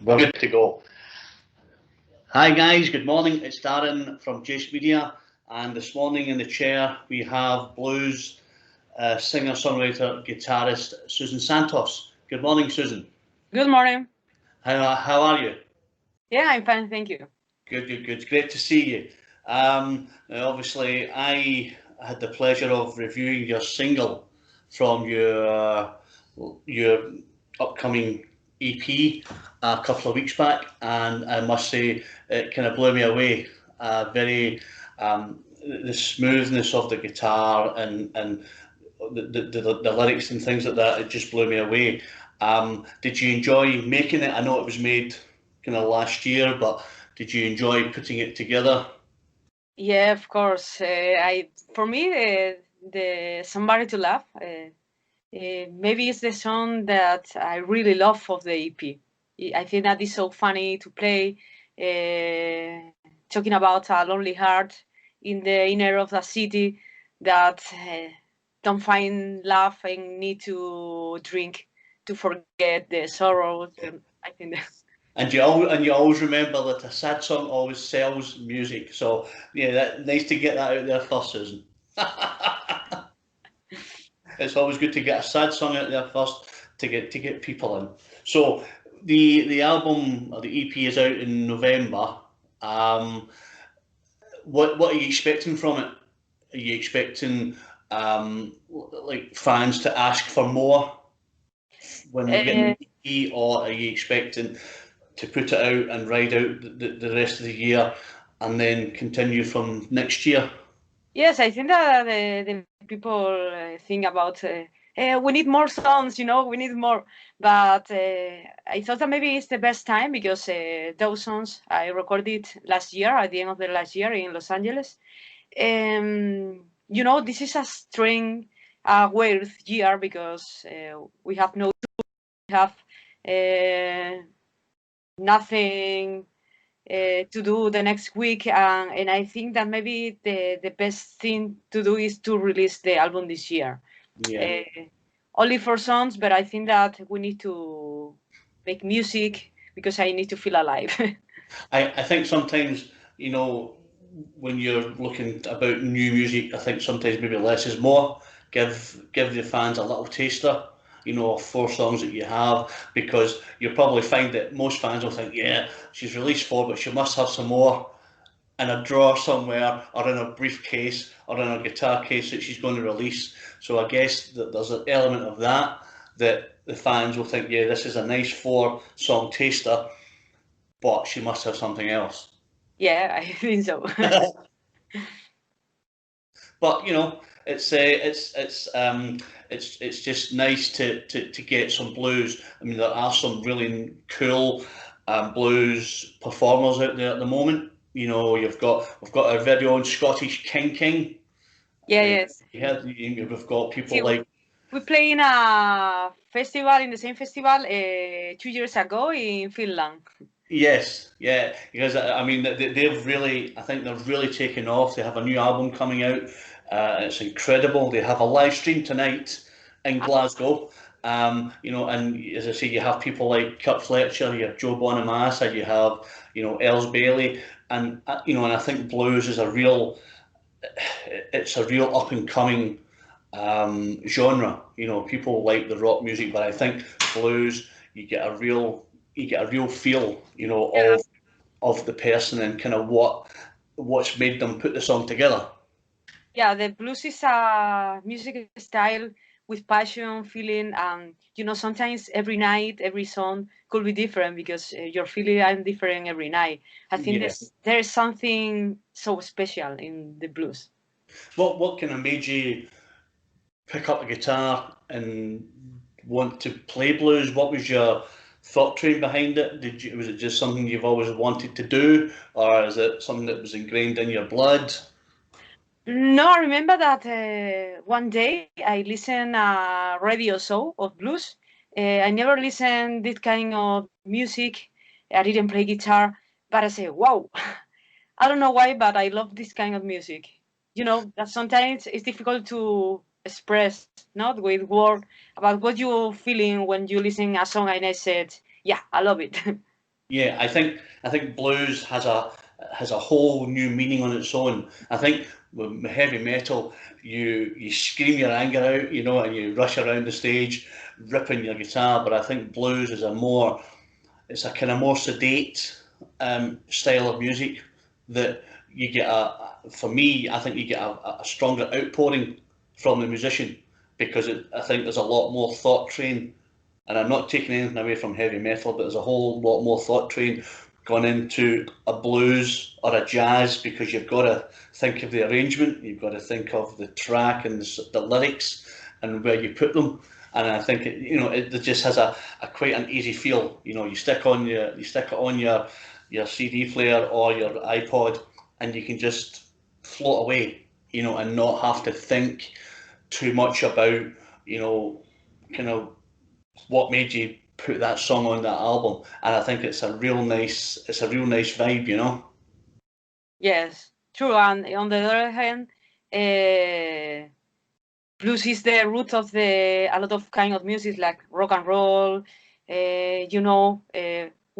We're good to go. Hi guys, good morning. It's Darren from Jace Media, and this morning in the chair we have blues singer, songwriter, guitarist Susan Santos. Good morning, Susan. Good morning. How are you? Yeah, I'm fine, thank you. Good. It's great to see you. Now obviously, I had the pleasure of reviewing your single from your upcoming EP a couple of weeks back, and I must say it kind of blew me away. Very the smoothness of the guitar and the lyrics and things like that. It just blew me away. Did you enjoy making it? I know it was made kind of last year, but did you enjoy putting it together? Yeah, of course. For me, the Somebody to Love, maybe it's the song that I really love of the EP. I think that is so funny to play, talking about a lonely heart in the inner of the city that don't find love and need to drink to forget the sorrows. And I think that. And you always remember that a sad song always sells music. So yeah, nice to get that out there first, Susan. It's always good to get a sad song out there first to get people in. So the album or the EP is out in November. Um, what are you expecting from it? Are you expecting like fans to ask for more when they get the EP, or are you expecting to put it out and ride out the rest of the year and then continue from next year? Yes, I think that the people think about we need more songs, we need more. But I thought that maybe it's the best time because those songs I recorded last year, at the end of the last year in Los Angeles. This is a strange, weird year because we have no, we have nothing to do the next week, and I think that maybe the best thing to do is to release the album this year. Yeah. Only 4 songs, but I think that we need to make music because I need to feel alive. I think sometimes, when you're looking about new music, I think sometimes maybe less is more. Give the fans a little taster, of 4 songs that you have, because you'll probably find that most fans will think, yeah, she's released 4, but she must have some more in a drawer somewhere, or in a briefcase, or in a guitar case that she's going to release. So I guess that there's an element of that the fans will think, yeah, this is a nice 4-song taster, but she must have something else. Yeah, I think so. But it's just nice to get some blues. I mean, there are some really cool blues performers out there at the moment. We've got our very own Scottish King. Yeah, yes. We've got people See, like. we play in a festival, in the same festival 2 years ago in Finland. Yes, yeah, because I mean they've really, I think they've really taken off. They have a new album coming out. It's incredible. They have a live stream tonight in Glasgow. And as I say, you have people like Kurt Fletcher, you have Joe Bonamassa, you have Els Bailey, and and I think blues is it's a real up and coming genre. People like the rock music, but I think blues, you get a real feel, Yeah. of the person and kind of what's made them put the song together. Yeah, the blues is a music style with passion, feeling, and sometimes every night, every song could be different because your feeling are different every night. I think Yeah. there is something so special in the blues. What kind of made you pick up a guitar and want to play blues? What was your thought train behind it? Was it just something you've always wanted to do, or is it something that was ingrained in your blood? No, I remember that one day I listened a radio show of blues. I never listened this kind of music. I didn't play guitar, but I said, "Wow!" I don't know why, but I love this kind of music. That sometimes it's difficult to express, not with word, about what you're feeling when you listen a song. And I said, "Yeah, I love it." Yeah, I think blues has a whole new meaning on its own. I think with heavy metal, you scream your anger out, you know, and you rush around the stage, ripping your guitar. But I think blues is it's a kind of more sedate style of music that you get for me, I think you get a stronger outpouring from the musician because I think there's a lot more thought train, and I'm not taking anything away from heavy metal, but there's a whole lot more thought train gone into a blues or a jazz because you've got to think of the arrangement, you've got to think of the track and the lyrics and where you put them. And I think it just has a quite an easy feel. You know, you stick it on your CD player or your iPod, and you can just float away. You know, and not have to think too much about you know kind of what made you put that song on that album. And I think it's a real nice vibe. You know. Yes, true. And on the other hand, blues is the root of the a lot of kind of music like rock and roll. We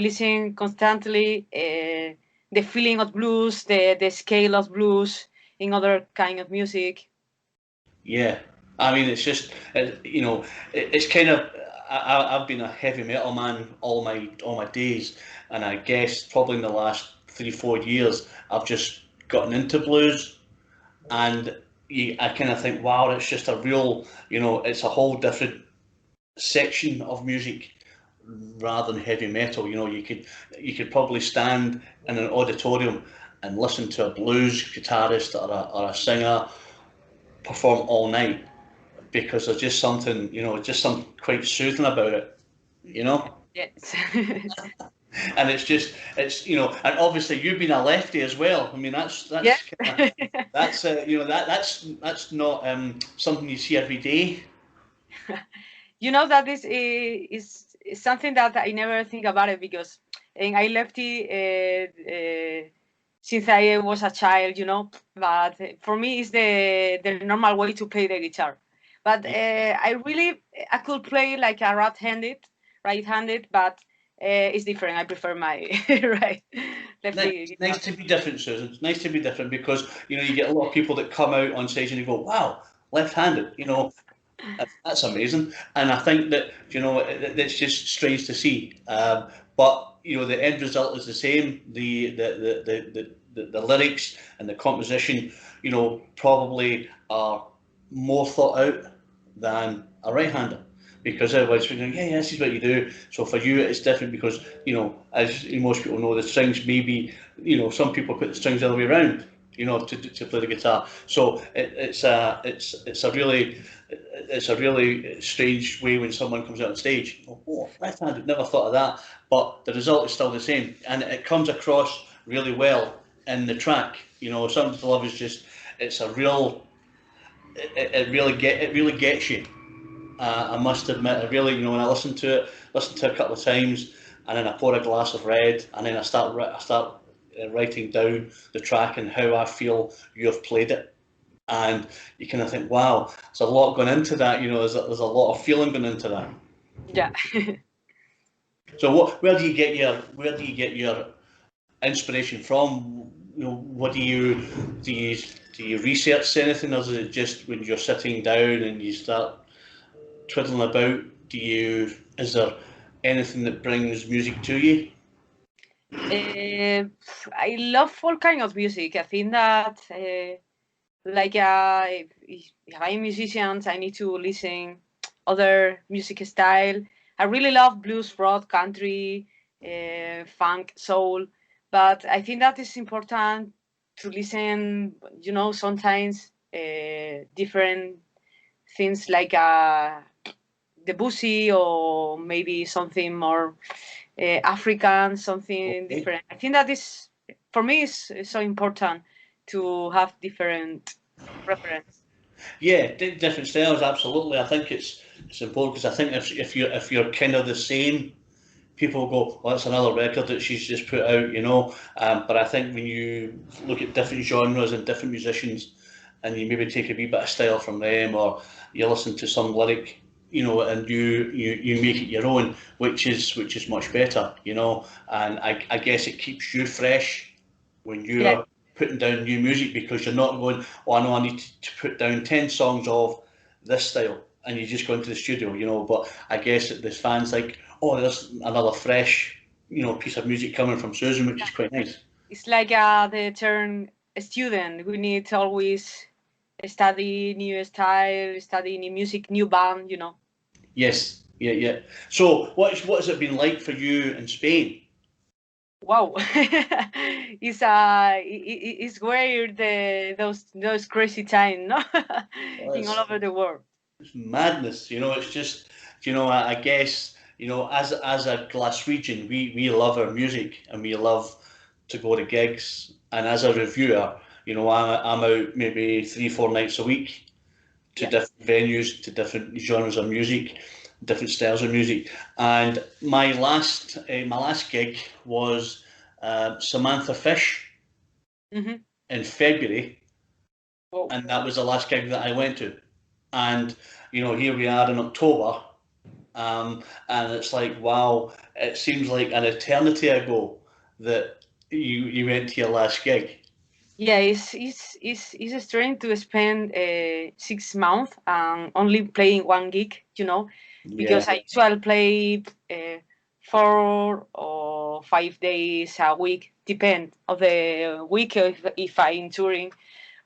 listen constantly the feeling of blues, the scale of blues in other kind of music. Yeah, I mean, it's just it's kind of I've been a heavy metal man all my days, and I guess probably in the last 3 4 years I've just gotten into blues, and I kind of think, wow, it's just a real, it's a whole different section of music rather than heavy metal. You could probably stand in an auditorium and listen to a blues guitarist or a singer perform all night because there's just something, just something quite soothing about it, you know? Yes. And and obviously you've been a lefty as well. I mean, Yeah. that's not something you see every day. That is something that I never think about it because I lefty since I was a child, but for me it's the normal way to play the guitar. But I could play like a right-handed, but it's different. I prefer my right lefty Nice guitar. to be different, Susan. It's nice to be different because you get a lot of people that come out on stage and you go, "Wow, left-handed." That's amazing. And I think that it's just strange to see. But the end result is the same. The lyrics and the composition, probably are more thought out than a right-hander. Because everybody's thinking, yeah, yeah, this is what you do. So for you, it's different because, as most people know, the strings maybe, some people put the strings the other way around, to play the guitar. So it's a really strange way when someone comes out on stage. Oh, left-handed, never thought of that. But the result is still the same, and it comes across really well in the track. Something to Love is just it's a real it really gets you. I must admit, I really, when I listen to it a couple of times, and then I pour a glass of red, and then I start writing down the track and how I feel you have played it, and you kind of think, wow, there's a lot going into that. There's a lot of feeling going into that. Yeah. So where do you get your inspiration from? What do you research anything, or is it just when you're sitting down and you start twiddling about? Is there anything that brings music to you? I love all kind of music. I think that if I'm musicians, I need to listen other music style. I really love blues, rock, country, funk, soul, but I think that is important to listen. Sometimes different things like Debussy or maybe something more African, something Okay. different. I think that is for me is so important to have different reference. Yeah, different styles, absolutely. I think it's important because I think if you're kind of the same, people go, well, that's another record that she's just put out. But I think when you look at different genres and different musicians, and you maybe take a wee bit of style from them, or you listen to some lyric and you make it your own, which is much better, and I guess it keeps you fresh when Yeah, you're putting down new music, because you're not going, oh, I know I need to put down 10 songs of this style, and you just go into the studio, but I guess that there's fans like, oh, there's another fresh, piece of music coming from Susan, which is quite nice. it's like the term student. We need to always study new style, study new music, new band. Yes, yeah, yeah. So what has it been like for you in Spain? Wow, it's weird, those crazy time, no, Well, in all over the world. it's madness, it's just, I guess, as a Glaswegian, we love our music, and we love to go to gigs, and as a reviewer, I'm out maybe 3 4 nights a week to Yeah. different venues, to different genres of music, different styles of music. And my last gig was Samantha Fish Mm-hmm. in February, Wow. and that was the last gig that I went to. And here we are in October, and it's like, wow, it seems like an eternity ago that you went to your last gig. Yeah, it's strange to spend 6 months and only playing one gig, Yeah, because I usually play 4 or 5 days a week, depend of the week if I'm touring.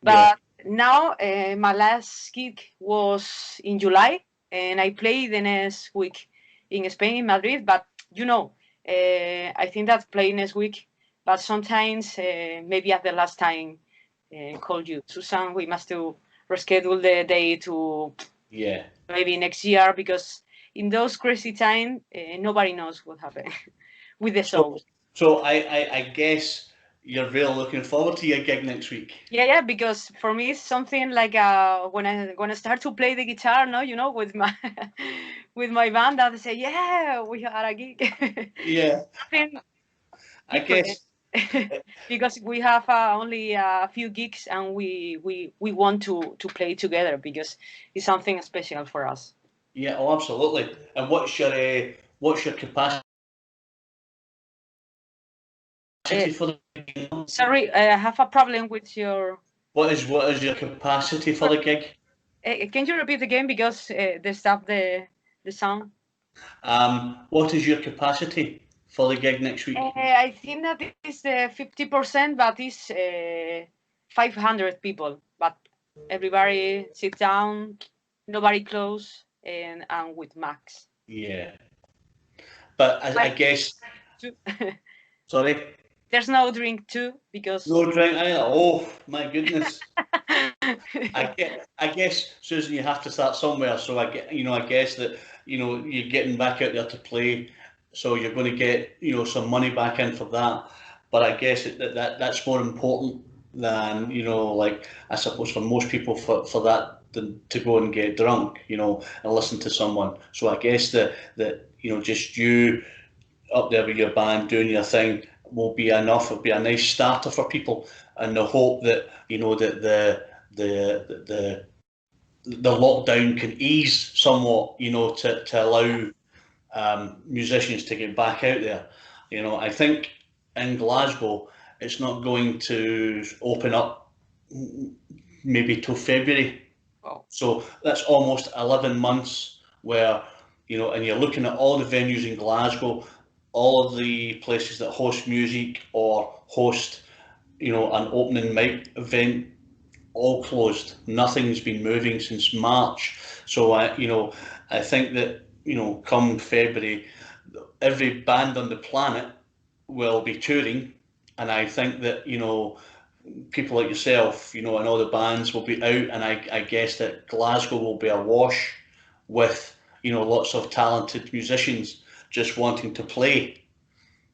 yeah, But now my last gig was in July, and I play the next week in Spain, in Madrid. But I think that play next week. But sometimes maybe at the last time call you, Susan. We must to reschedule the day to yeah. maybe next year, because in those crazy time nobody knows what happened with the So, shows. so I guess you're really looking forward to your gig next week. Yeah, because for me it's something like when I gonna start to play the guitar, no, with my with my band, that say, yeah, we are a gig. Yeah, Something I different, guess. because we have only a few gigs, and we want to play together because it's something special for us. Yeah, oh, absolutely. And what's your capacity Uh, for the? Sorry, I have a problem with your. What is your capacity for the gig? Can you repeat again, because the stuff the sound. What is your capacity for the gig next week? I think that is 50%, but it's 500 people. But everybody sit down, nobody close, and with max. Yeah, but I Like, guess. too. Sorry, There's no drink too, because. no drink either. Oh my goodness. I guess, Susan, you have to start somewhere. So I guess that you're getting back out there to play, so you're going to get some money back in for that. But I guess that's more important than like I suppose for most people for that than to go and get drunk, and listen to someone. So I guess that just you up there with your band doing your thing will be enough. It'll be a nice starter for people, and the hope that that the the lockdown can ease somewhat, to allow musicians to get back out there. I think in Glasgow it's not going to open up maybe till February. Oh, So that's almost 11 months where, and you're looking at all the venues in Glasgow, all of the places that host music or host, an opening mic event, all closed. Nothing's been moving since March. So I think that, come February, every band on the planet will be touring. And I think that, people like yourself, and all the bands will be out, and I guess that Glasgow will be awash with, lots of talented musicians just wanting to play,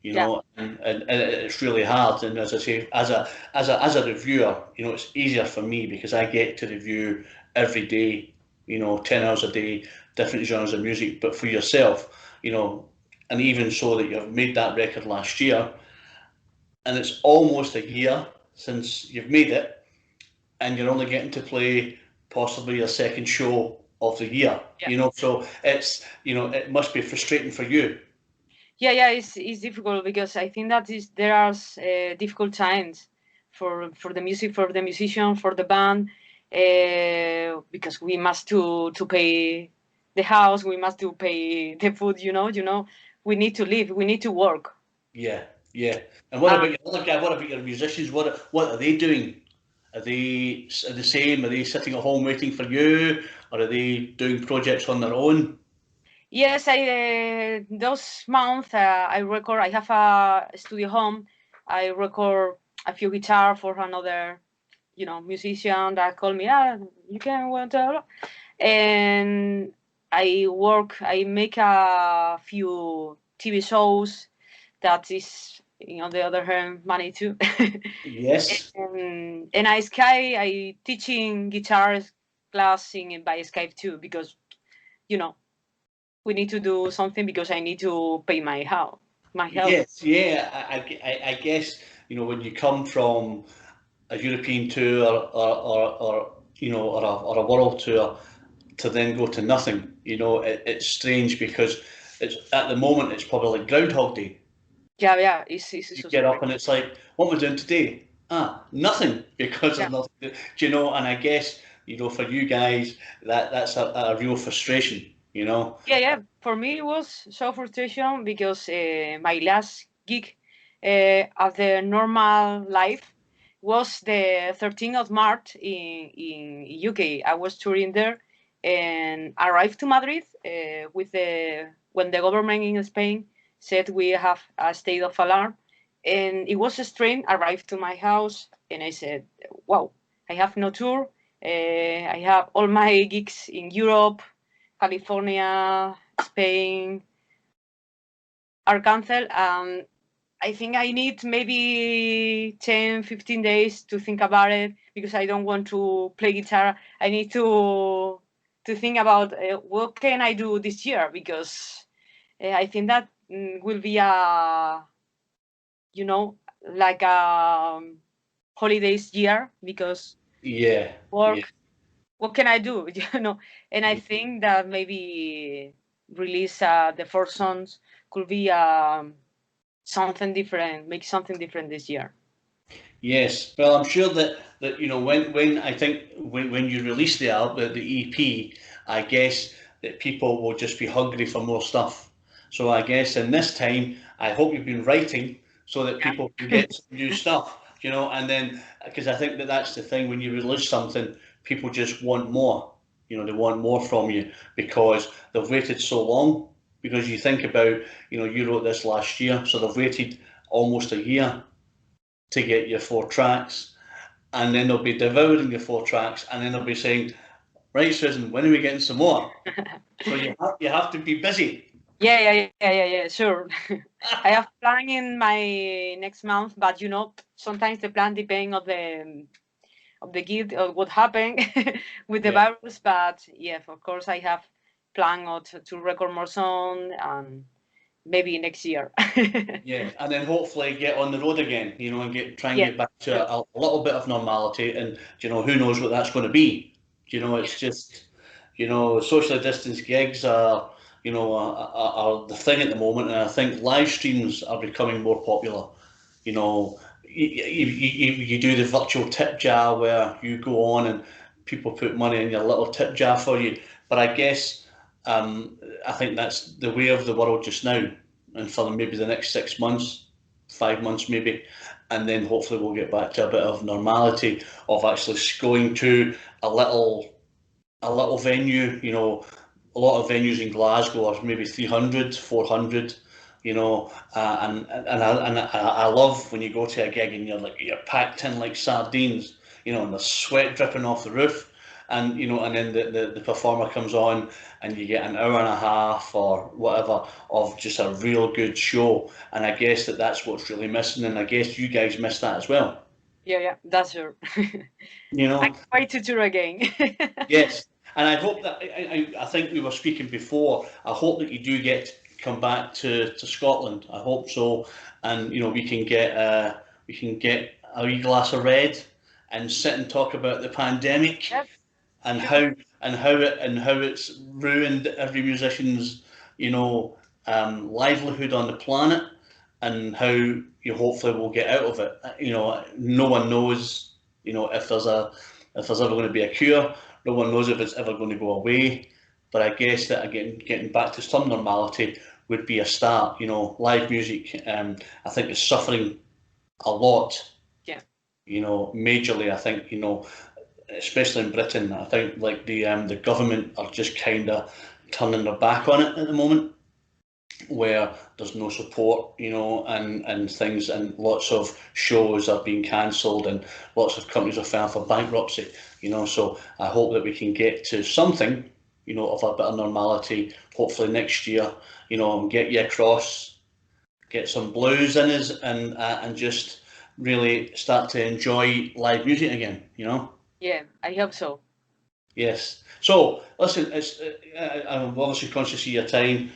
yeah, and it's really hard. And as I say, as a reviewer, it's easier for me because I get to review every day, 10 hours a day, different genres of music. But for yourself, and even so that you've made that record last year, and it's almost a year since you've made it, and you're only getting to play possibly your second show of the year. Yeah. So it's, it must be frustrating for you. Yeah, it's difficult because I think that there are difficult times for the music, for the musician, for the band, because we must to pay the house, we must to pay the food. We need to live, we need to work. Yeah, yeah. And what about Um, your other guy? What about your musicians? What are they doing? Are they the same? Are they sitting at home waiting for you, or are they doing projects on their own? yes, I those months I record. I have a studio home. I record a few guitar for another, musician that call me. You can want to, and I make a few TV shows that is, on the other hand, money too. Yes. And I teaching guitar class by Skype too, because you know we need to do something because I need to pay my house, my health. Yes, yeah. I guess when you come from a European tour or a world tour to then go to nothing, it's strange because it's at the moment it's probably like Groundhog Day. Yeah, it's You so get strange. up and it's like, what am I doing today? Nothing, because Yeah. there's nothing. And I guess for you guys that's a real frustration. Yeah. For me, it was so frustration because my last gig of the normal life was the 13th of March in UK. I was touring there and arrived to Madrid with when the government in Spain said we have a state of alarm, and it was strange. Arrived to my house and I said, "Wow, I have no tour. I have all my gigs in Europe, California, Spain, Arkansas. I think I need maybe 10, 15 days to think about it because I don't want to play guitar. I need to think about what can I do this year, because I think that will be you know, like a holidays year, because Yeah, yeah, work, what can I do? And I think that maybe release the four songs could be something different, make something different this year. yes. Well, I'm sure that when I think when you release the EP, I guess that people will just be hungry for more stuff. So I guess in this time, I hope you've been writing so that people can Yeah. get some new stuff. And then because I think that that's the thing when you release something, people just want more. They want more from you because they've waited so long. Because you think about, you wrote this last year, so they've waited almost a year to get your four tracks, and then they'll be devouring your four tracks, and then they'll be saying, "Right, Susan, when are we getting some more?" So you have to be busy. Yeah, sure. I have plan in my next month, but sometimes the plan depends on the gift or what happened with the Yeah, virus. But yeah, of course, I have plan to record more song, and maybe next year. yeah, and then hopefully get on the road again, and try and Yeah, get back to sure. a little bit of normality, and who knows what that's going to be. It's just socially distanced gigs are the thing at the moment, and I think live streams are becoming more popular. You do the virtual tip jar where you go on and people put money in your little tip jar for you. But I guess I think that's the way of the world just now, and for maybe the next 6 months, 5 months maybe, and then hopefully we'll get back to a bit of normality of actually going to a little venue. A lot of venues in Glasgow are maybe 300, 400. And I love when you go to a gig and you're packed in like sardines, and there's sweat dripping off the roof, and then the performer comes on and you get an hour and a half or whatever of just a real good show. And I guess that's what's really missing, and I guess you guys miss that as well. Yeah, that's sure. You I know, can't wait to tour again. yes, and I hope that I think we were speaking before. I hope that you do get come back to Scotland. I hope so, and we can get a wee glass of red and sit and talk about the pandemic Yep. and Sure. how it's ruined every musician's, you know, livelihood on the planet, and how you hopefully will get out of it. You know, no one knows, you know, if there's ever going to be a cure. No one knows if it's ever going to go away. But I guess that again, getting back to some normality would be a start. You know, live music, I think is suffering a lot. Yeah. You know, majorly. I think, you know, especially in Britain. I think like the government are just kind of turning their back on it at the moment, where there's no support, you know, and things, and lots of shows are being cancelled, and lots of companies are filing for bankruptcy, you know. So I hope that we can get to something, you know, of a bit of normality, hopefully next year, you know, and get you across, get some blues in us, and just really start to enjoy live music again, you know. Yeah, I hope so. Yes. So, listen, I'm obviously conscious of your time.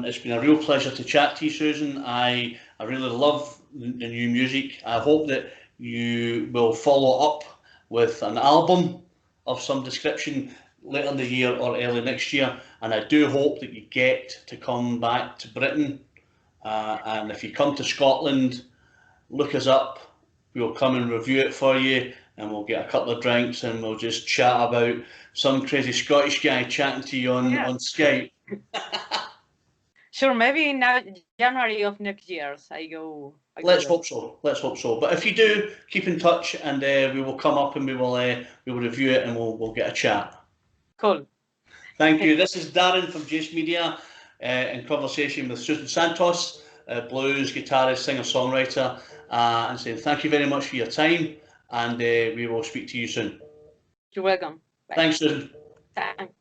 It's been a real pleasure to chat to you, Susan. I really love the new music. I hope that you will follow up with an album of some description later in the year or early next year. And I do hope that you get to come back to Britain. And if you come to Scotland, look us up. We'll come and review it for you, and we'll get a couple of drinks, and we'll just chat about some crazy Scottish guy chatting to you Yeah. on Skype. Sure, maybe now January of next year I go Let's there. hope so. Let's hope so. But if you do, keep in touch, and we will come up and we will review it, and we'll get a chat. Cool. Thank you. This is Darren from Jace Media, in conversation with Susan Santos, blues guitarist, singer songwriter, and saying thank you very much for your time, and we will speak to you soon. You're welcome. Bye. Thanks, Susan. Thanks.